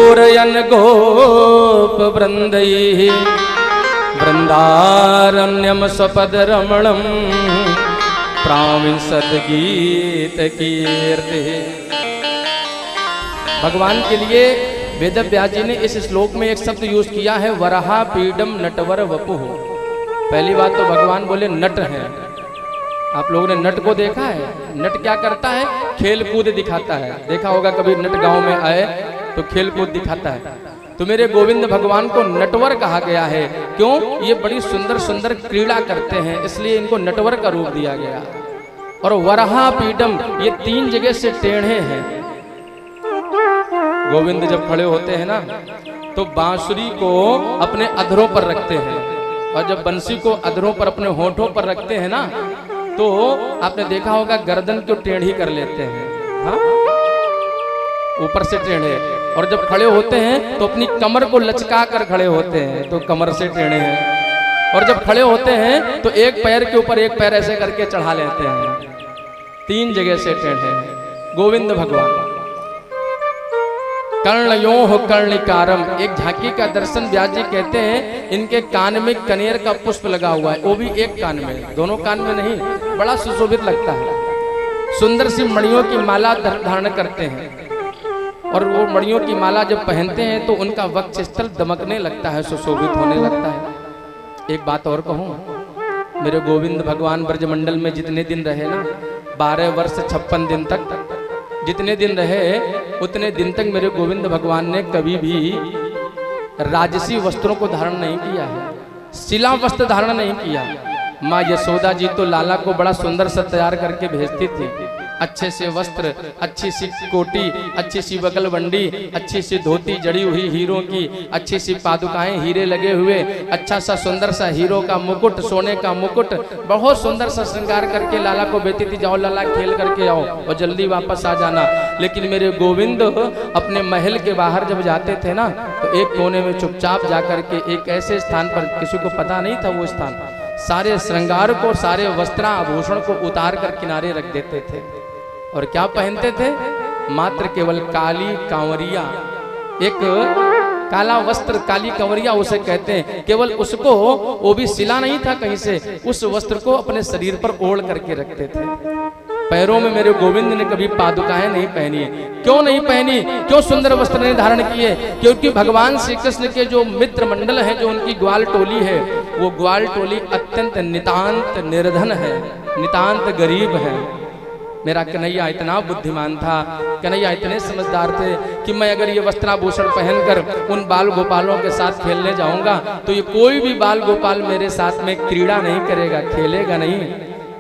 पूरयन गोप वृंदैः वृंदारण्यम स्वपद रमणम प्राविंशत गीत कीर्ति। भगवान के लिए वेद व्यास जी ने इस श्लोक में एक शब्द यूज किया है, वराहा पीडम नटवर वपुः। पहली बात तो भगवान बोले नट हैं। आप लोगों ने नट को देखा है? नट क्या करता है? खेल कूद दिखाता है। देखा होगा कभी नट गांव में आए तो खेल कूद दिखाता है। तो मेरे गोविंद भगवान को नटवर कहा गया है। क्यों? ये बड़ी सुंदर सुंदर क्रीड़ा करते हैं, इसलिए इनको नटवर का रूप दिया गया। और वराहा पीडम, ये 3 जगह से टेढ़े हैं। गोविंद जब खड़े होते हैं ना तो बांसुरी को अपने अधरों पर रखते हैं, और जब बंसी को अधरों पर अपने होठों पर रखते हैं ना तो आपने देखा होगा गर्दन को टेढ़ी कर लेते हैं, हाँ, ऊपर से टेढ़े। और जब खड़े होते हैं तो अपनी कमर को लचका कर खड़े होते हैं, तो कमर से टेढ़े हैं। और जब खड़े होते हैं तो एक पैर के ऊपर एक पैर ऐसे करके चढ़ा लेते हैं। 3 जगह से टेढ़े हैं गोविंद भगवान। कर्णयोः कर्णिकारम, एक झांकी का दर्शन व्यास जी कहते हैं इनके कान में कनेर का पुष्प लगा हुआ है, वो भी एक कान में, दोनों कान में नहीं, बड़ा सुशोभित लगता है। सुंदर सी मणियों की माला धारण करते हैं, और वो मणियों की माला जब पहनते हैं तो उनका वक्षस्थल दमकने लगता है, सुशोभित होने लगता है। एक बात और कहूँ, मेरे गोविंद भगवान ब्रजमंडल में जितने दिन रहे ना, 12 वर्ष 56 दिन तक जितने दिन रहे, उतने दिन तक मेरे गोविंद भगवान ने कभी भी राजसी वस्त्रों को धारण नहीं किया है, शिला वस्त्र धारण नहीं किया। माँ यशोदा जी तो लाला को बड़ा सुंदर सा तैयार करके भेजती थी, अच्छे से वस्त्र, अच्छी सी कोटी, अच्छी सी बगलबंडी, अच्छी सी धोती जड़ी हुई हीरों की, अच्छी सी पादुकाएं हीरे लगे हुए, अच्छा सा सुंदर सा हीरो का मुकुट, सोने का मुकुट, बहुत सुंदर सा श्रृंगार करके लाला को भेजती थी, जाओ लाला खेल करके आओ और जल्दी वापस आ जाना। लेकिन मेरे गोविंद अपने महल के बाहर जब जाते थे ना तो एक कोने में चुपचाप जाकर के एक ऐसे स्थान पर, किसी को पता नहीं था वो स्थान, सारे श्रृंगार को, सारे वस्त्राभूषण को उतार कर किनारे रख देते थे। और क्या पहनते थे? मात्र केवल काली कांवरिया, एक काला वस्त्र, काली कंवरिया उसे कहते हैं, केवल उसको, वो भी सिला नहीं था कहीं से, उस वस्त्र को अपने शरीर पर ओढ़ करके रखते थे। पैरों में मेरे गोविंद ने कभी पादुकाएं नहीं पहनी है। क्यों नहीं पहनी? क्यों सुंदर वस्त्र नहीं धारण किए? क्योंकि भगवान श्री कृष्ण के जो मित्र मंडल है, जो उनकी ग्वाल टोली है, वो ग्वाल टोली अत्यंत नितांत निर्धन है, नितांत गरीब है। मेरा कन्हैया इतना बुद्धिमान था, कन्हैया इतने समझदार थे कि मैं अगर ये वस्त्राभूषण पहनकर उन बाल गोपालों के साथ खेलने जाऊंगा तो ये कोई भी बाल गोपाल मेरे साथ में क्रीड़ा नहीं करेगा, खेलेगा नहीं।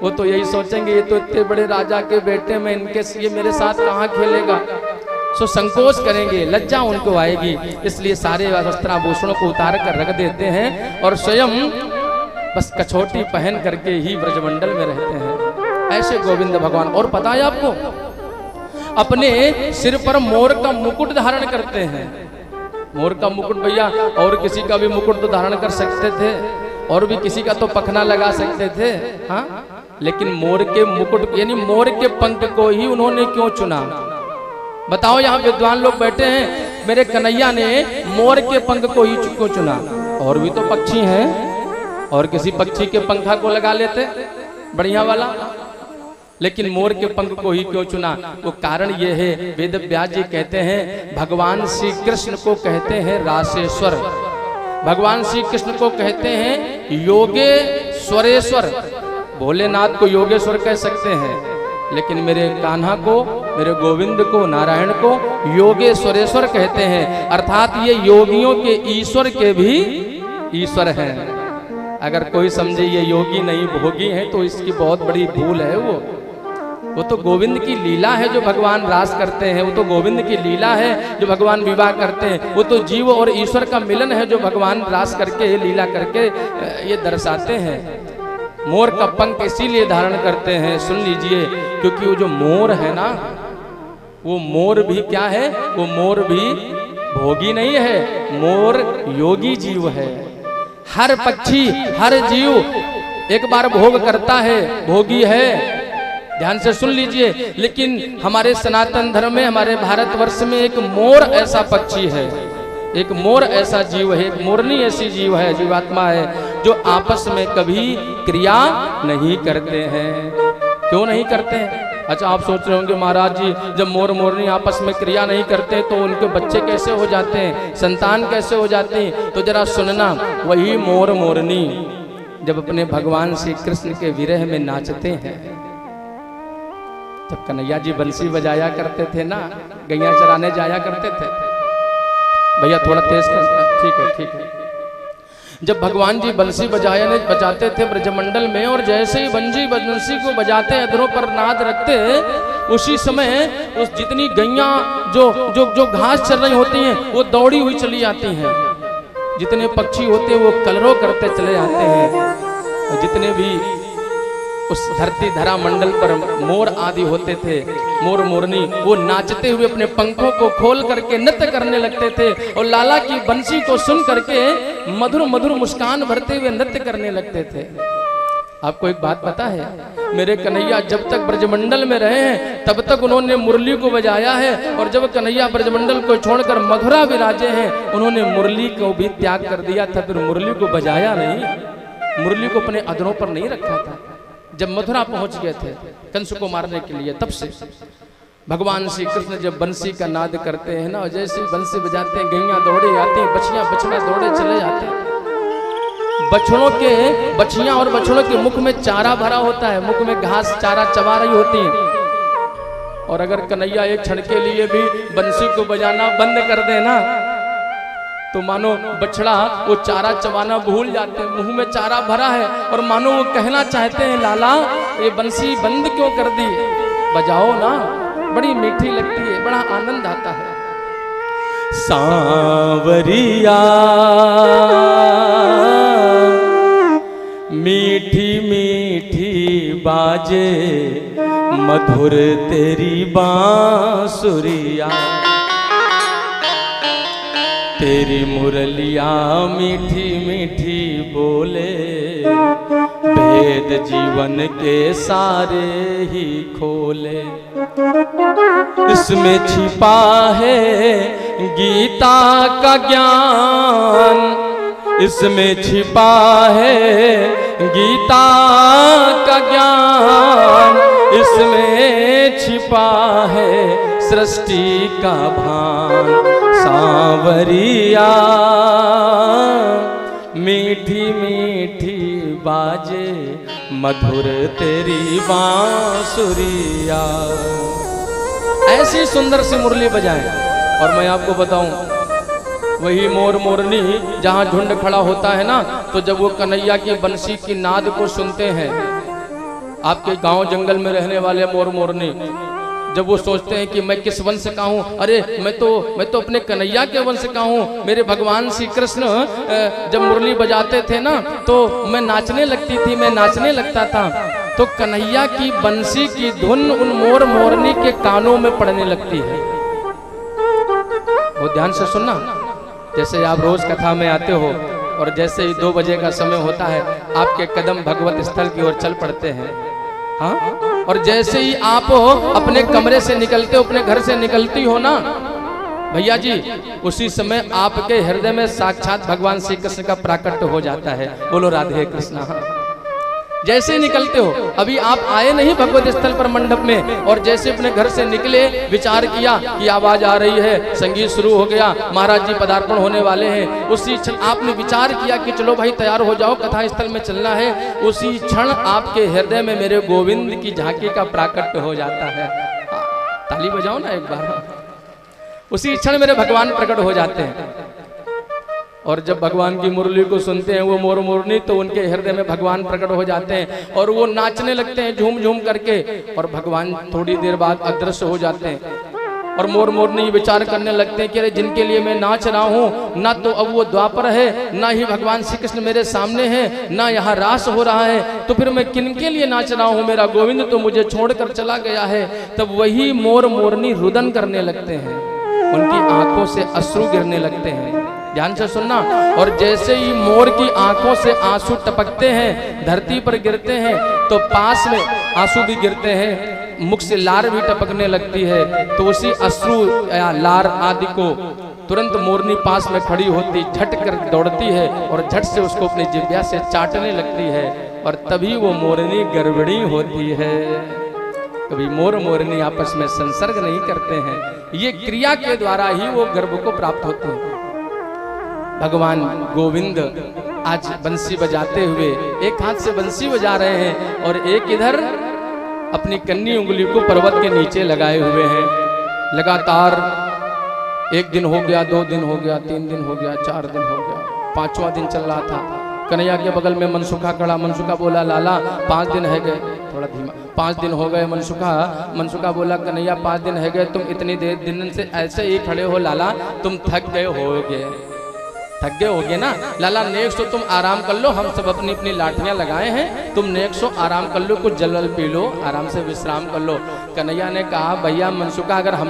वो तो यही सोचेंगे ये तो इतने बड़े राजा के बेटे में, इनके ये मेरे साथ कहाँ खेलेगा। सो संकोच करेंगे, लज्जा उनको आएगी, इसलिए सारे वस्त्राभूषणों को उतार कर रख देते हैं और स्वयं बस कछोटी पहन करके ही ब्रजमंडल में रहते हैं। ऐसे गोविंद भगवान। और पता है आपको, अपने सिर पर मोर का मुकुट धारण करते हैं। मोर का मुकुट भैया, और किसी का भी मुकुट तो धारण कर सकते थे, और भी किसी का तो पखना लगा सकते थे, हाँ, लेकिन मोर के मुकुट यानी मोर के पंख को ही उन्होंने क्यों चुना? बताओ, यहाँ विद्वान लोग बैठे हैं, मेरे कन्हैया ने मोर के पंख को ही क्यों चुना? और भी तो पक्षी हैं, और किसी पक्षी के पंखा को लगा लेते बढ़िया वाला, लेकिन मोर के पंख को ही क्यों चुना? वो कारण ये है, वेद व्यास जी कहते हैं भगवान श्री कृष्ण को कहते हैं रासेश्वर, भगवान श्री कृष्ण को कहते हैं योगेश्वरेश्वर। भोलेनाथ को योगेश्वर कह सकते हैं, लेकिन मेरे कान्हा को, मेरे गोविंद को, नारायण को योगेश्वरेश्वर कहते हैं। अर्थात ये योगियों के ईश्वर के भी ईश्वर हैं। अगर कोई समझे ये योगी नहीं भोगी है तो इसकी बहुत बड़ी भूल है। वो तो गोविंद की लीला है जो भगवान रास करते हैं, वो तो गोविंद की लीला है जो भगवान विवाह करते हैं, वो तो जीव और ईश्वर का मिलन है जो भगवान रास करके, लीला करके ये दर्शाते हैं। मोर का पंख इसीलिए धारण करते हैं, सुन लीजिए, क्योंकि वो जो मोर है ना, वो मोर भी क्या है? वो मोर भी भोगी नहीं है, मोर योगी जीव है। हर पक्षी, हर जीव एक बार भोग करता है, भोगी है, ध्यान से सुन लीजिए। लेकिन हमारे सनातन धर्म में, हमारे भारतवर्ष में एक मोर ऐसा पक्षी है, एक मोर ऐसा जीव है, एक मोरनी ऐसी जीव है, जीवात्मा है, जो आपस में कभी क्रिया नहीं करते हैं। क्यों नहीं करते हैं? अच्छा, आप सोच रहे होंगे महाराज जी, जब मोर मोरनी आपस में क्रिया नहीं करते तो उनके बच्चे कैसे हो जाते हैं, संतान कैसे हो जाती है? तो जरा सुनना, वही मोर मोरनी जब अपने भगवान श्री कृष्ण के विरह में नाचते हैं, जब कन्हैया जी बंसी बजाया करते थे ना, गैया चराने जाया करते थे, भैया थोड़ा तेज कर, ठीक है ठीक है। जब भगवान जी बंसी बजाते थे ब्रजमंडल में, और जैसे ही बंसी को बजाते, अधरों पर नाद रखते, उसी समय उस जितनी गैया जो घास चल रही होती हैं वो दौड़ी हुई चली जाती हैं, जितने पक्षी होते हैं वो कलरव करते चले जाते हैं, और जितने भी उस धरती धरा मंडल पर मोर आदि होते थे, मोर मोरनी, वो नाचते हुए अपने पंखों को खोल करके नृत्य करने लगते थे, और लाला की बंसी को सुन करके मधुर मधुर मुस्कान भरते हुए नृत्य करने लगते थे। आपको एक बात पता है, मेरे कन्हैया जब तक ब्रजमंडल में रहे हैं तब तक उन्होंने मुरली को बजाया है, और जब कन्हैया ब्रजमंडल को छोड़कर मथुरा विराजे हैं, उन्होंने मुरली को भी त्याग कर दिया था, फिर मुरली को बजाया नहीं, मुरली को अपने अधरों पर नहीं रखा था। जब मथुरा पहुंच गए थे कंस को मारने के लिए, तब से भगवान श्री कृष्ण जब बंसी का नाद करते हैं ना, जैसे बंसी बजाते हैं, गैया दौड़े आती हैं, बछड़ा दौड़े चले जाते हैं। बछियां और बछड़ों के मुख में चारा भरा होता है, मुख में घास चारा चबा रही होती है, और अगर कन्हैया एक क्षण के लिए भी बंसी को बजाना बंद कर देना तो मानो बछड़ा वो चारा चबाना भूल जाते हैं, मुंह में चारा भरा है, और मानो वो कहना चाहते हैं, लाला ये बंसी बंद क्यों कर दी, बजाओ ना, बड़ी मीठी लगती है, बड़ा आनंद आता है। सांवरिया मीठी मीठी बाजे मधुर तेरी बांसुरिया, तेरी मुरलिया मीठी मीठी बोले, वेद जीवन के सारे ही खोले। इसमें छिपा है गीता का ज्ञान, इसमें छिपा है गीता का ज्ञान, इसमें छिपा है सृष्टि का भान। सांवरिया मीठी मीठी बाजे मधुर तेरी बांसुरिया। ऐसी सुंदर सी मुरली बजाएं। और मैं आपको बताऊं, वही मोर मोरनी जहां झुंड खड़ा होता है ना, तो जब वो कन्हैया की बंसी की नाद को सुनते हैं, आपके गांव जंगल में रहने वाले मोर मोरनी जब वो सोचते हैं कि मैं किस वंश का हूँ, अरे मैं तो अपने कन्हैया के वंश का हूँ। मेरे भगवान श्री कृष्ण जब मुरली बजाते थे ना, तो मैं नाचने लगती थी, मैं नाचने लगता था, तो कन्हैया की बंसी की धुन उन मोर मोरनी के कानों में पड़ने लगती है। वो ध्यान से सुनना, जैसे आप रोज कथा में आते हो और जैसे ही 2 बजे का समय होता है, आपके कदम भगवत स्थल की ओर चल पड़ते हैं। हाँ, और जैसे ही आप अपने कमरे से निकलते हो, अपने घर से निकलती हो ना भैया जी, उसी समय आपके हृदय में साक्षात भगवान श्री कृष्ण का प्राकट्य हो जाता है। बोलो राधे कृष्णा। जैसे ही निकलते हो, अभी आप आए नहीं भगवत स्थल पर मंडप में, और जैसे अपने घर से निकले, विचार किया कि आवाज आ रही है, संगीत शुरू हो गया, महाराज जी पदार्पण होने वाले हैं, उसी क्षण आपने विचार किया कि चलो भाई तैयार हो जाओ, कथा स्थल में चलना है। उसी क्षण आपके हृदय में मेरे गोविंद की झांकी का प्राकट्य हो जाता है। ताली बजाओ ना एक बार। उसी क्षण मेरे भगवान प्रकट हो जाते हैं, और जब भगवान की मुरली को सुनते हैं वो मोर मोरनी, तो उनके हृदय में भगवान प्रकट हो जाते हैं और वो नाचने लगते हैं झूम झूम करके, और भगवान थोड़ी देर बाद अदृश्य हो जाते हैं। और मोर मोरनी विचार करने लगते हैं कि अरे जिनके लिए मैं नाच रहा हूँ, ना तो अब वो द्वापर है, ना ही भगवान श्री कृष्ण मेरे सामने है, ना यहाँ रास हो रहा है, तो फिर मैं किनके लिए नाच रहा हूँ, मेरा गोविंद तो मुझे छोड़कर चला गया है। तब वही मोर मोरनी रुदन करने लगते हैं, उनकी आंखों से अश्रु गिरने लगते हैं। ध्यान से सुनना। और जैसे ही मोर की आंखों से आंसू टपकते हैं, धरती पर गिरते हैं, तो पास में आंसू भी गिरते हैं, मुख से लार भी टपकने लगती है। तो उसी अश्रु या लार आदि को तुरंत मोरनी पास में खड़ी होती, झट कर दौड़ती है और झट से उसको अपनी जिह्वा से चाटने लगती है, और तभी वो मोरनी गर्भिणी होती है। कभी मोर मोरनी आपस में संसर्ग नहीं करते हैं, ये क्रिया के द्वारा ही वो गर्भ को प्राप्त होते हैं। भगवान गोविंद आज बंसी बजाते हुए एक हाथ से बंसी बजा रहे हैं और एक इधर अपनी कन्नी उंगली को पर्वत के नीचे लगाए हुए हैं। लगातार 1 दिन हो गया, 2 दिन हो गया, 3 दिन हो गया, 4 दिन हो गया, 5वां दिन चल रहा था। कन्हैया के बगल में मनसुखा खड़ा। मनसुखा बोला, लाला 5 दिन है गए, थोड़ा धीमा, 5 दिन हो गए। मनसुखा बोला, कन्हैया 5 दिन है गए, तुम इतनी देर दिन से ऐसे ही खड़े हो लाला, तुम थक गए होगे ना लाला। नेक्स्ट तो तुम आराम कर लो, हम सब अपनी अपनी लाठियां लगाए हैं, तुम नेक्स्ट तो आराम कर लो, कुछ जल पी लो, आराम से विश्राम कर लो। कन्हैया ने कहा, भैया मनसुखा, अगर हम